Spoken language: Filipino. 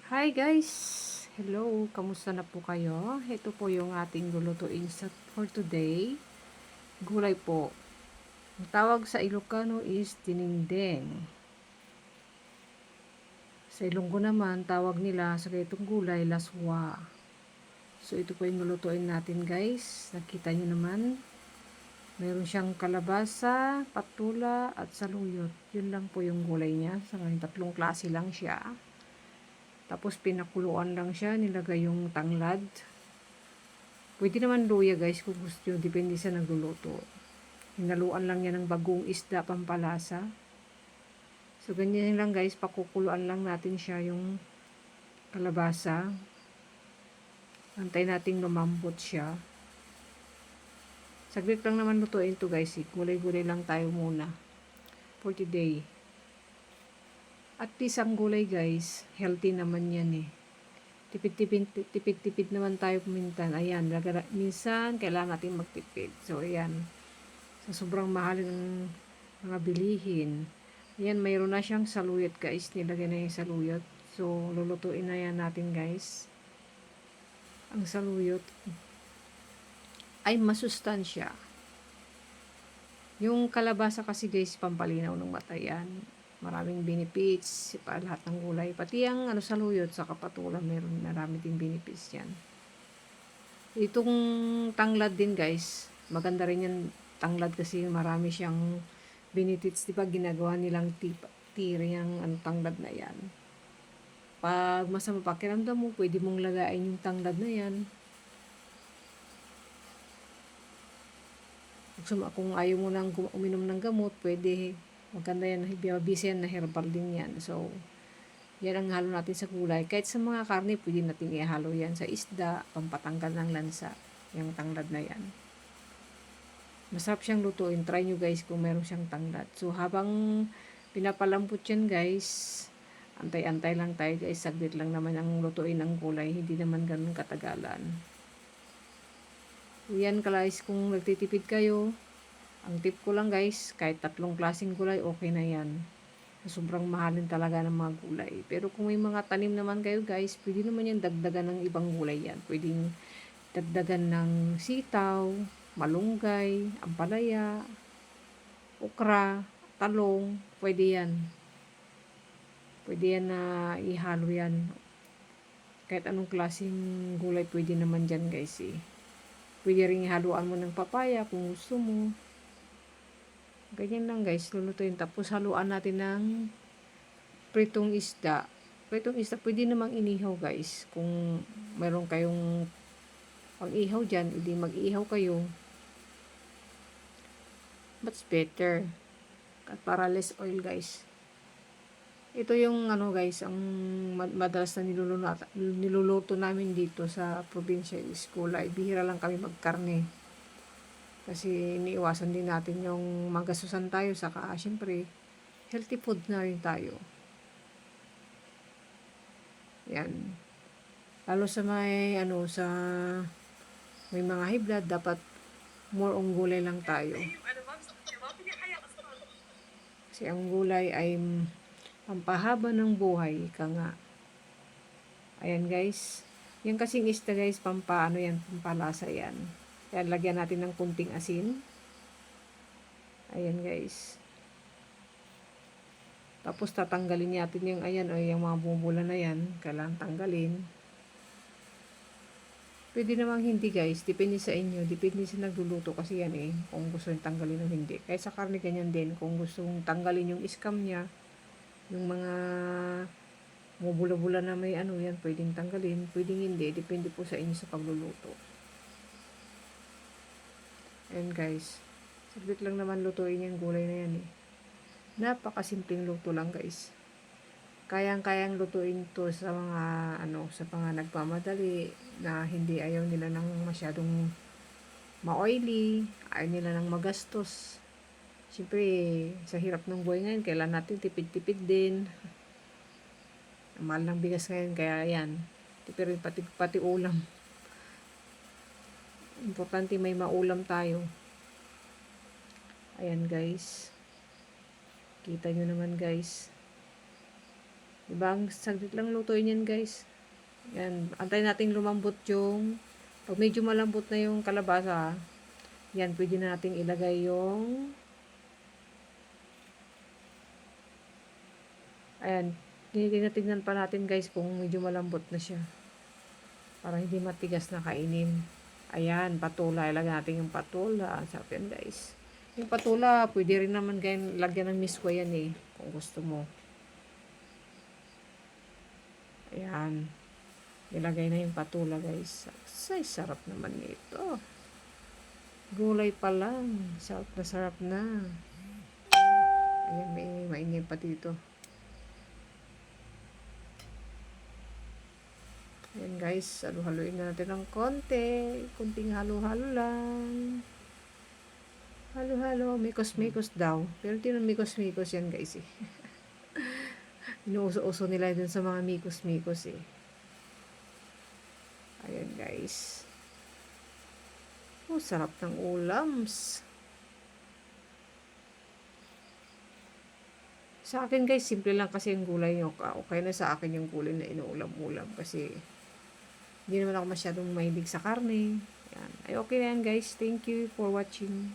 Hi guys! Hello! Kamusta na po kayo? Ito po yung ating lulutuin for today. Gulay po. Ang tawag sa Ilocano is dinengdeng. Sa Ilonggo naman, tawag nila sa ganitong gulay, laswa. So ito po yung lulutuin natin guys. Nakita nyo naman. Mayroon siyang kalabasa, patula, at saluyot. Yun lang po yung gulay niya. Sa ngayon, tatlong klase lang siya. Tapos pinakuluan lang siya, nilagay yung tanglad. Pwede naman luya guys kung gusto nyo, depende sa nagluluto. Hinaluan lang yan ng bagong isda pampalasa. So ganyan lang guys, pakukuluan lang natin siya yung kalabasa. Antay nating lumambot siya. Saglit lang naman lutuin to guys, gulay-gulay lang tayo muna for today. At least ang gulay guys, healthy naman yan eh. Tipid-tipid naman tayo kumintan. Ayan, minsan kailangan natin magtipid. So ayan, sa sobrang mahal ng mga bilihin. Ayan, mayroon na siyang saluyot guys. Nilagay na yung saluyot. So, lulutuin na yan natin guys. Ang saluyot ay masustansya. Yung kalabasa kasi guys, pampalinaw ng mata yan. Maraming benefits pa lahat ng gulay. Pati ang saluyot sa kapatulan, marami ding benefits yan. Itong tanglad din guys, maganda rin yan tanglad kasi marami siyang benefits, di ba ginagawa nilang tira yung tanglad na yan. Pag masama pakiramdam mo, pwede mong lagain yung tanglad na yan. Kung ayaw mo nang uminom ng gamot, pwede. Maganda yan, biyabisa yan na herbal din yan. So, yan ang halo natin sa gulay. Kahit sa mga karne, pwede natin ihalo yan sa isda, pampatanggal ng lansa. Yung tanglad na yan. Masarap siyang lutuin. Try nyo guys kung meron siyang tanglad. So, habang pinapalambot yan guys, antay-antay lang tayo guys. Saglit lang naman ang lutuin ng gulay. Hindi naman ganun katagalan. Yan guys, kung nagtitipid kayo, ang tip ko lang guys, kahit tatlong klaseng gulay, okay na yan. Sobrang mahalin talaga ng mga gulay. Pero kung may mga tanim naman kayo guys, pwede naman yan dagdagan ng ibang gulay yan. Pwedeng dagdagan ng sitaw, malunggay, ampalaya, okra, talong, pwede yan. Pwede yan na ihalo yan. Kahit anong klaseng gulay pwede naman dyan guys eh. Pwede rin ihaluan mo ng papaya kung gusto mo. Ganyan lang guys, lulutuin. Tapos haluan natin ng pritong isda. Pritong isda, pwede namang inihaw guys. Kung meron kayong pang-ihaw dyan, hindi mag-ihaw kayo. Much better. At para less oil guys. Ito yung guys, ang madalas na niluluto namin dito sa probinsya is gulay. Bihira lang kami magkarne. Kasi iniiwasan din natin yung magasusan tayo. Saka syempre, healthy food na rin tayo. Yan. Lalo sa may mga high blood, dapat more on gulay lang tayo. Kasi ang gulay ay pampahaba ng buhay, ika nga. Ayan guys. Yan kasing isda guys, pampalasa yan. Kaya lagyan natin ng kunting asin. Ayan guys. Tapos tatanggalin natin yung yung mga bumubula na yan. Kailangan tanggalin. Pwede namang hindi guys. Depende sa inyo. Depende sa nagluluto kasi yan eh. Kung gusto nyo tanggalin o hindi. Kaya sa karne ganyan din. Kung gusto nyo tanggalin yung iskam niya. Yung mga bumubula-bula na may yan. Pwedeng tanggalin. Pwedeng hindi. Depende po sa inyo sa pagluluto. Ayan guys. Saglit lang naman lutuin yung gulay na yan eh. Napakasimpleng luto lang guys. Kayang-kayang lutuin to sa mga sa mga nagmamadali na hindi ayaw nila ng masyadong ma-oily, ayaw nila ng magastos. Siyempre, sa hirap ng buhay ngayon, kailan natin tipid-tipid din. Mahal ng bigas ngayon, kaya yan. Tipid pati ulam. Importante may maulam tayo. Ayan guys. Kita nyo naman guys. Diba? Ang saglit lang lutuin yan guys. Yan. Antayin natin lumambot yung, pag medyo malambot na yung kalabasa, yan, pwede na natin ilagay yung, ayan, tinitingnan pa natin guys kung medyo malambot na siya. Para hindi matigas na kainin. Ayan, patula. Ilagay natin yung patula. Sarap yan guys. Yung patula, pwede rin naman lagyan ng miswa yan eh. Kung gusto mo. Ayan. Ilagay na yung patula guys. Ay, sarap naman nito. Gulay pa lang. Sarap na sarap na. Ayan, may maingay pa dito. Ayan guys, halo-haloin na natin ng konti. Kunting halo-halo lang. Halo-halo, mikos-mikos daw. Pero di naman mikos-mikos yan guys eh. Inuuso-uso nila dun sa mga mikos-mikos eh. Ayan guys. Oh, sarap ng ulams. Sa akin guys, simple lang kasi yung gulay nyo. Okay na sa akin yung gulay na inuulam-ulam kasi hindi naman ako masyadong mahilig sa karne. Yan. Ay, okay na yan guys. Thank you for watching.